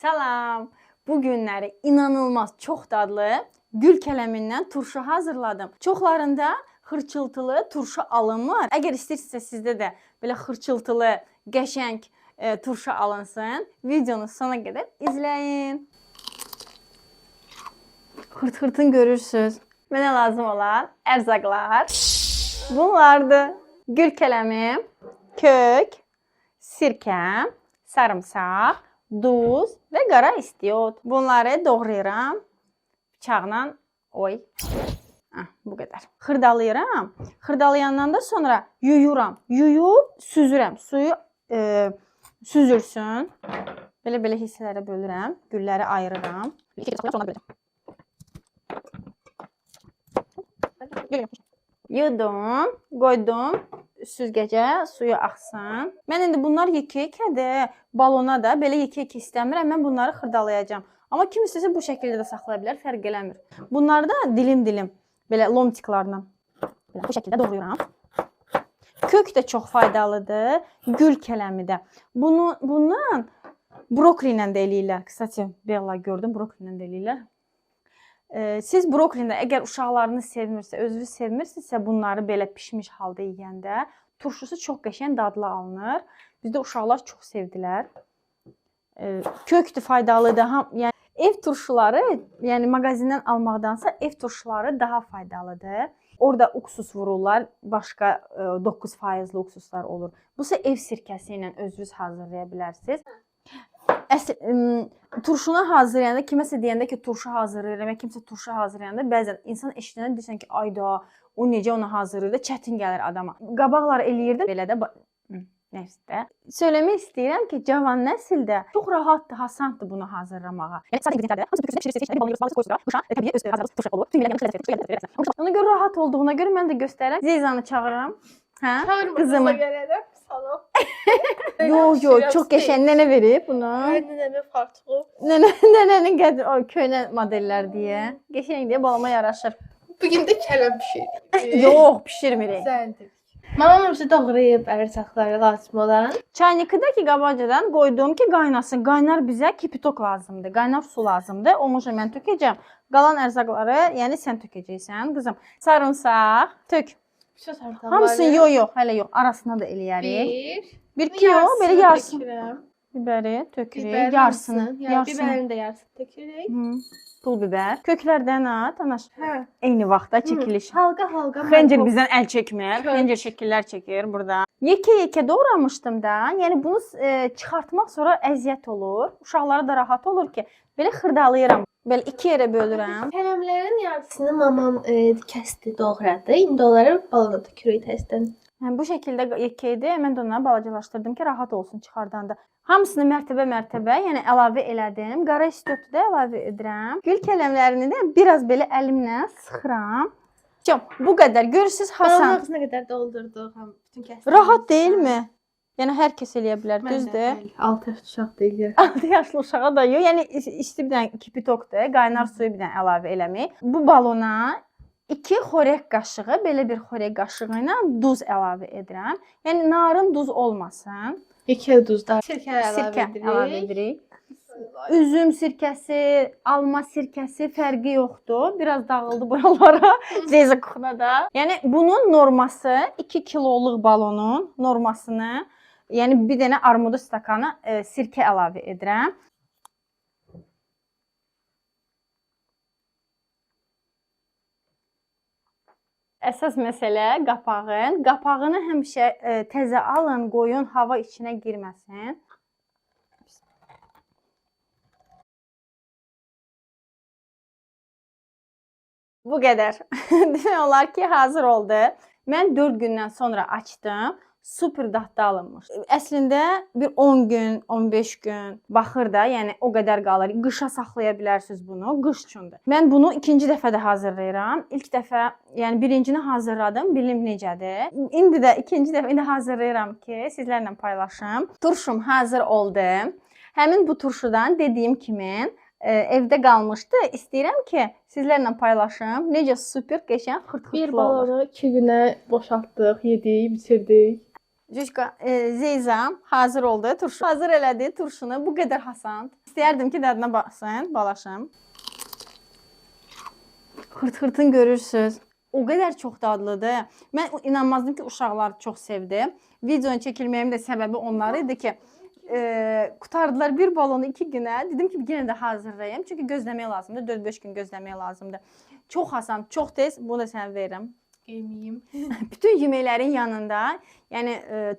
Salam. Bu günləri inanılmaz çox dadlı gül kələmindən turşu hazırladım. Çoxlarında xırçıltılı turşu alınmır. Əgər istəyirsinizsə sizdə də belə xırçıltılı, qəşəng turşu alınsın, videonu sona qədər izləyin. Xırt-xırtın görürsünüz. Mənə lazım olan ərzaqlar bunlardır. Gül kələmim, kök, sirkəm, sarımsaq, duz və qara istiot. Bunları doğrayıram. Bıçaqla, bu qədər. Xırdalayıram. Xırdalayandan da sonra yuyuram. Yuyub süzürəm. Suyu süzürsün. Belə hissələrə bölürəm. Gülləri ayırıram. Yudum, qoydum süzgəcə, suyu axsın. Mən indi bunlar yekə-yekədir. Balona da belə yekə-yekə istəmirəm. Mən bunları xırdalayacağam. Amma kim istəsə bu şəkildə də saxlaya bilər, fərq eləmir. Bunları da dilim-dilim, belə lomtiklarla bu şəkildə doğrayıram. Kök də çox faydalıdır, gül kələmi də. Bundan brokoli ilə də eləyirlər. Kısaca, Bella gördüm, brokoli ilə də eləyirlər. Siz brokolini əgər uşaqlarınız sevmirsə, özünüz sevmirsinizsə, bunları belə pişmiş halda yeyəndə turşusu çox qəşəng dadlı alınır. Bizdə uşaqlar çox sevdilər. Kökdür, faydalıdır. Yəni ev turşuları, yəni mağazindən almaqdansa ev turşuları daha faydalıdır. Orada uksus vururlar, başqa 9%li uksuslar olur. Bu isə ev sirkəsi ilə özünüz hazırlaya bilərsiniz. Turşunu hazırlayanda, kiməsə deyəndə ki, turşu hazırlayıram, kimsə turşu hazırlayanda bəzən insan eşidəndə deyirsən ki, ayda, o necə onu hazırlayır da çətin gəlir adama. Qabaqlar eləyirdim, belə də nəfsdə. Söyləmək istəyirəm ki, cavan nəsildə çox rahatdır, hasandır bunu hazırlamağa. Yəni, sadəcə ingrediyentlərdə, hamısı bir pişirirsiniz, balını yoxsa qoyursunuz, qışa, təbii öz hazırlaması turşu olur. Tüm ilə ona görə rahat olduğuna görə mən də göstərirəm. Zeyzanı çağırıram. Hə? Qızımı. Yox, çox qəşəng. Nənə verib bunu. Nənəmin fartığı. Nənənin qədir köhnə modellər deyə. Qəşəng deyə balama yaraşır. Bugün də kələm bişiririk. Yox, bişirmirik. Güzeldir. Mamam hamısı doğrayıb ərzaqları lazım olan. Çaynikdəki qabacadan qoydum ki, qaynasın. Qaynar bizə kipitok lazımdır. Qaynar su lazımdır. Onu mən tökəcəm. Qalan ərzaqları, yəni sən tökəcəksən, qızım. Sarımsaq, tök. Hamısını yox, hələ yox. Arasına da eləyərik. Bir kilo, belə yarısın. Bibəri tökürük, yarısını. Bibərini də yarısını tökürük. Pul bibər. Köklərdən at, anaş. Eyni vaxtda çəkiliş. Halqa. Xəncir bizdən əl çəkmir. Xəncir şəkillər çəkir burada. Yekə-yekə doğramışdım da. Yəni bunu çıxartmaq sonra əziyyət olur. Uşaqlara da rahat olur ki, belə xırdalayıram. Belə iki yerə bölürəm. Kələmlərin yarısını mamam kəsdi, doğradı. İndi onları balona tökürük təzədən. Bu şəkildə yekə idi. Mən də onları balacalaşdırdım ki, rahat olsun çıxardanda. Hamısını mərtəbə, yəni əlavə elədim. Qara istiyotu da əlavə edirəm. Gül kələmlərini də biraz belə əlimlə sıxıram. Bu qədər. Görürsüz, Hasan. Balon ağzına qədər doldurduq. Bütün kəsdik. Rahat deyilmi? Yəni hər kəs eləyə bilər, düzdür? 6 yaşlı uşaq deyil. 6 yaşlı uşağa da yox. Yəni isti bir dənə kipitokdur, qaynar suyu bir dənə əlavə eləmək. Bu balona 2 xörək qaşığı, belə bir xörək qaşığı ilə duz əlavə edirəm. Yəni narın duz olmasın. Yekə duzda Sirkə əlavə edirik. Üzüm sirkəsi, alma sirkəsi fərqi yoxdur. Biraz dağıldı buralara, zeyza kuxuna da. Yəni bunun norması 2 kiloluq balonun normasını, yəni bir dənə armudu stakanı sirkə əlavə edirəm. Əsas məsələ qapağın. Qapağını həmişə təzə alın, qoyun, hava içinə girməsin. Bu qədər. Demək olar ki, hazır oldu. Mən 4 gündən sonra açdım. Super dadlı alınmış. Əslində bir 10 gün, 15 gün baxır da, yəni o qədər qalır. Qışa saxlaya bilərsiniz bunu, qış üçündür. Mən bunu ikinci dəfə də hazırlayıram. İlk dəfə, yəni birincini hazırladım, bilim necədir. İndi də ikinci dəfə hazırlayıram ki, sizlərlə paylaşım. Turşum hazır oldu. Həmin bu turşudan dediyim kimi evdə qalmışdı. İstəyirəm ki, sizlərlə paylaşım. Necə super qəşəng xırt-xırtlı olur. Bir balonu 2 günə boşaltdıq, yedik, bitirdik. Cüşka, Zeyzam hazır oldu. Turşu hazır elədi turşunu. Bu qədər hasand. İstəyərdim ki, dadına baxsın, balaşım. Xırt-xırtın görürsüz. O qədər çox dadlıdır. Mən inanmazdım ki, uşaqlar çox sevdi. Videonun çəkilməyimin də səbəbi onlar idi ki, qutardılar bir balonu 2 günə. Dedim ki, yenə də hazırlayayım. Çünki gözləmək lazımdır. 4-5 gün gözləmək lazımdır. Çox asan, çox tez. Bunu da sənə verirəm. Yeməyim. Bütün yeməklərin yanında, yəni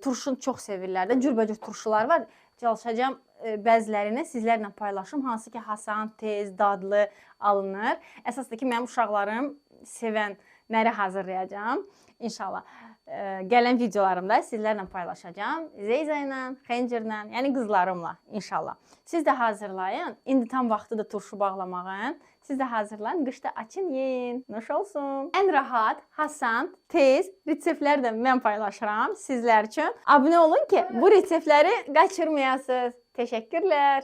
turşunu çox sevirlər də. Cürbəcür turşular var. Çalışacağam bəzilərini sizlərlə paylaşım. Hansı ki, hasan, tez, dadlı alınır. Əsas da ki, mənim uşaqlarım sevənləri hazırlayacağam. İnşallah. Gələn videolarımda sizlərlə paylaşacağam. Zeyza ilə, Xəncirlə, yəni qızlarımla inşallah. Siz də hazırlayın. İndi tam vaxtıdır turşu bağlamağın. Siz də hazırlayın. Qışda açın, yeyin. Nuş olsun. Ən rahat, hasan, tez reseptlər də mən paylaşıram sizlər üçün. Abunə olun ki, bu reseptləri qaçırmayasınız. Təşəkkürlər.